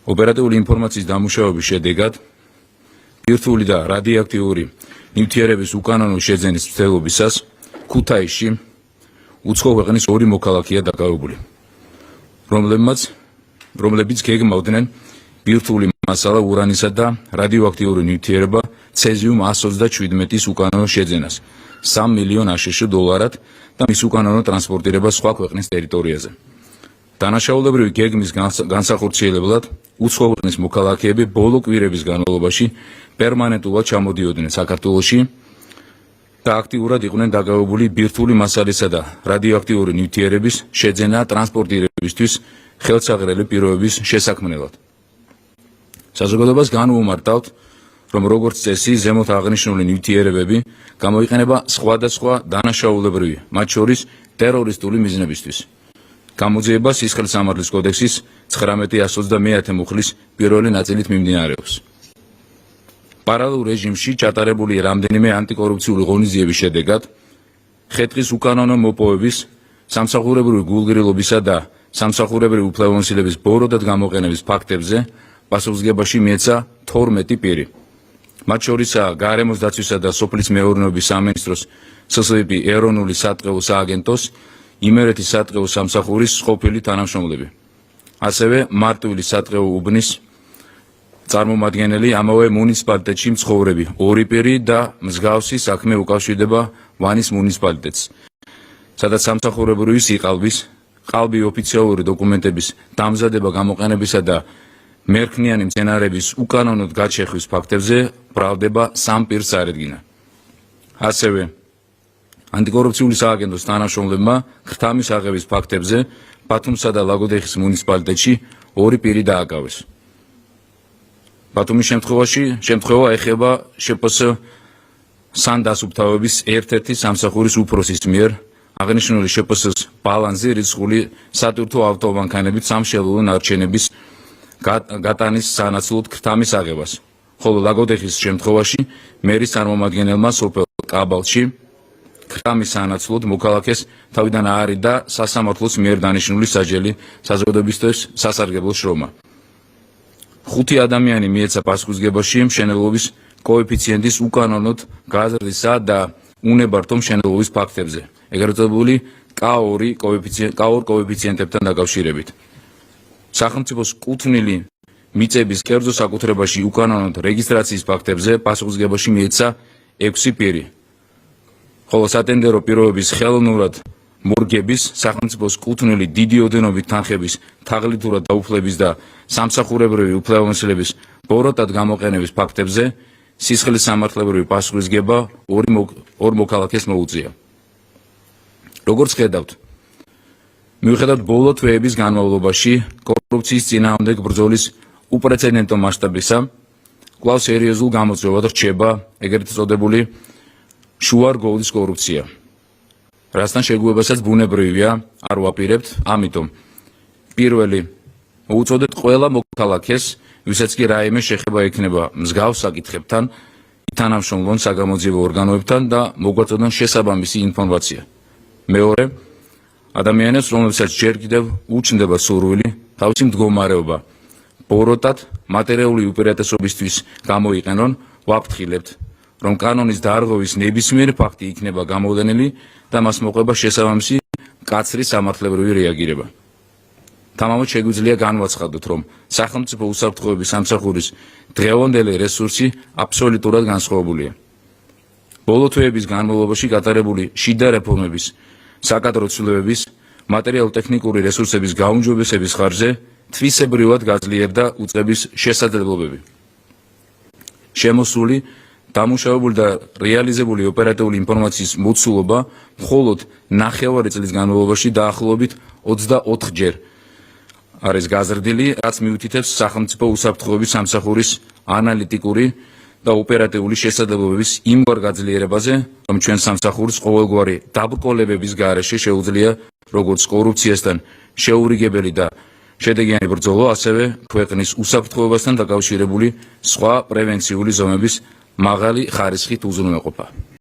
ოპერატიული ინფორმაციის დამუშავების შედეგად ბირთვული და რადიოაქტიური ნივთიერების უკანონო შეძენის მცდელობისას ქუთაისში უცხო ქვეყნის 2 მოქალაქეა დაკავებული, რომლებიც გეგმავდნენ ბირთვული მასალა ურანისა და რადიოაქტიური ნივთიერება ცეზიუმ 127-ის უკანონო შეძენას 3 მილიონ აშშ დოლარად და მის უკანონო ტრანსპორტირებას სხვა ქვეყნის ტერიტორიაზე. დანაშაულებრივი გეგმის განსახორციელებლად უცხო ქვეყნის მოქალაქეები ბოლო კვირების განმავლობაში პერმანენტულად ჩამოდიოდნენ საქართველოში და აქტიურად იყვნენ დაკავებული ბირთვული მასალისა და რადიოაქტიური ნივთიერების შეძენა ტრანსპორტირებისთვის ხელსაღრელი პირობების შესაქმნელად. საზოგადოებას განვუმარტავთ, რომ როგორც წესი ზემოთ აღნიშნული ნივთიერებები გამოიყენება სხვადასხვა დანაშაულებრივი, მათ შორის ტერორისტული მიზნებისთვის. გამოძიება სისხლისამართლის კოდექსის 19-130 მუხლის პირველი ნაწილით მიმდინარეობს. პარალელურ რეჟიმში ჩატარებული რამდენიმე ანტიკორუფციული ღონისძიების შედეგად ხეთყის უკანონო მოპოვების, სამსახურებრივი გულგრილობისა და სამსახურებრივი უფლებამოსილების ბოროტად გამოყენების ფაქტებზე პასუხისმგებაში მიეცა 12 პირი. მათ შორისაა გარემოს დაცვისა და სოფლის მეურნეობის სამინისტროს SSVP ეროვნული სატყეო სააგენტოს იმერეთის სატყეო სამსახურის ყოფილი თანამშრომლები. ასევე მარტვილი სატყეო უბნის წარმომადგენელი ამავე მუნიციპალიტეტში მცხოვრები 2 პირი და მსგავსი საქმე უკავშირდება ვანის მუნიციპალიტეტს, სადაც სამსახურებრივი სიყალბის, ყალბი ოფიციალური დოკუმენტების დამზადება გამოყენებისა და მერქნიანი მცენარეების უკანონოდ გაჩეხვის ფაქტებზე ბრალდება 3 პირს წარედგინა. ასევე ანტიკორუფციული სააგენტოს თანამშრომლებმა ქრთამის აღების ფაქტებზე ბათუმსა და ლაგოდეხის მუნიციპალიტეტში 2 პირი დააკავეს. ბათუმის შემთხვევა ეხება შპს სანდასუფთავების ერთ-ერთი სამსახურის უფროსის მიერ აღნიშნული შპს-ს ბალანსზე რიცხული სატვირთო ავტომანქანებით სამშენებლო ნარჩენების გატანის სანაცვლოდ ქრთამის აღებას, ხოლო ლაგოდეხის შემთხვევაში მერის წარმომადგენელმა სოფელ კაბალში ქრთამის სანაცვლოდ მოქალაქეს თავიდან აარიდა სასამართლოს მიერ დანიშნული საჯელი საზოგადოებისთვის სასარგებლო შრომა. 5 ადამიანი მიეცა პასუხისმგებაში მშენებლობის კოეფიციენტის უკანონოდ გაზრდისა და უნებართო მშენებლობის ფაქტებზე, ეგრეთ წოდებული K2 კოეფიციენტებთან დაკავშირებით. სახელმწიფოს კუთვნილი მიწების კერძო საკუთრებაში უკანონოდ რეგისტრაციის ფაქტებზე პასუხისმგებაში მიეცა 6 პირი, ხოლო სატენდერო პირობების ხელოვნურად მორგების, სახელმწიფოს კუთვნილი დიდი ოდენობით თანხების თაღლითურად დაუფლების და სამსახურებრივი უფლებამოსილების ბოროტად გამოყენების ფაქტებზე სისხლისამართლებრივი პასუხისმგება 2 მოქალაქეს მოუწია. როგორც ხედავთ, მიუხედავად ბოლო თვეების განმავლობაში კორუფციის წინააღმდეგ ბრძოლის უპრეცედენტო მასშტაბისა, კვლავ სერიოზულ გამოწვევად რჩება ეგრეთ წოდებული შუა რგოლის კორუფცია, რასთან შეგუებასაც ბუნებრივია არ ვაპირებთ. ამიტომ პირველი მოუწოდეთ ყველა მოქალაქეს, ვისაც კი რაიმე შეხება ექნება მსგავს საკითხებთან, ითანამშრომლონ საგამოძიებო ორგანოებთან და მოგვაწოდონ შესაბამისი ინფორმაცია. მეორე, ადამიანებს, რომლებსაც ჯერ კიდევ უჩნდება სურვილი თავისი მდგომარეობა ბოროტად მატერიალური უპირატესობისთვის გამოიყენონ, ვაფრთხილებთ, რომ კანონის დარღვევის ნებისმიერი ფაქტი იქნება გამოვლენილი და მას მოყვება შესაბამისი მკაცრი სამართლებრივი რეაგირება. თამამად შეგვიძლია განვაცხადოთ, რომ სახელმწიფო უსაფრთხოების სამსახურის დღევანდელი რესურსი აბსოლუტურად განსხვავებულია. ბოლო თვეების განმავლობაში გატარებული შიდა რეფორმების, საკადრო ცვლილებების, მატერიალურ-ტექნიკური რესურსების გაუმჯობესების ხარჯზე თვისებრივად გაძლიერდა უწყების შესაძლებლობები. შემოსული, დამუშავებული და რეალიზებული ოპერატიული ინფორმაციის მოცულობა მხოლოდ 9 წლის განმავლობაში დაახლოებით 24 ჯერ არის გაზრდილი, რაც მიუთითებს სახელმწიფო უსაფრთხოების სამსახურის ანალიტიკური და ოპერატიული შესაძლებლობების იმგვარ გაძლიერებაზე, რომ ჩვენ სამსახურს ყოველგვარი დაბრკოლებების გარეშე შეუძლია როგორც კორუფციასთან შეურიგებელი და შედეგიანი ბრძოლა, ასევე ქვეყნის უსაფრთხოებასთან დაკავშირებული სხვა პრევენციული ზომების მაღალი ხარისხით უზრუნველყოფა.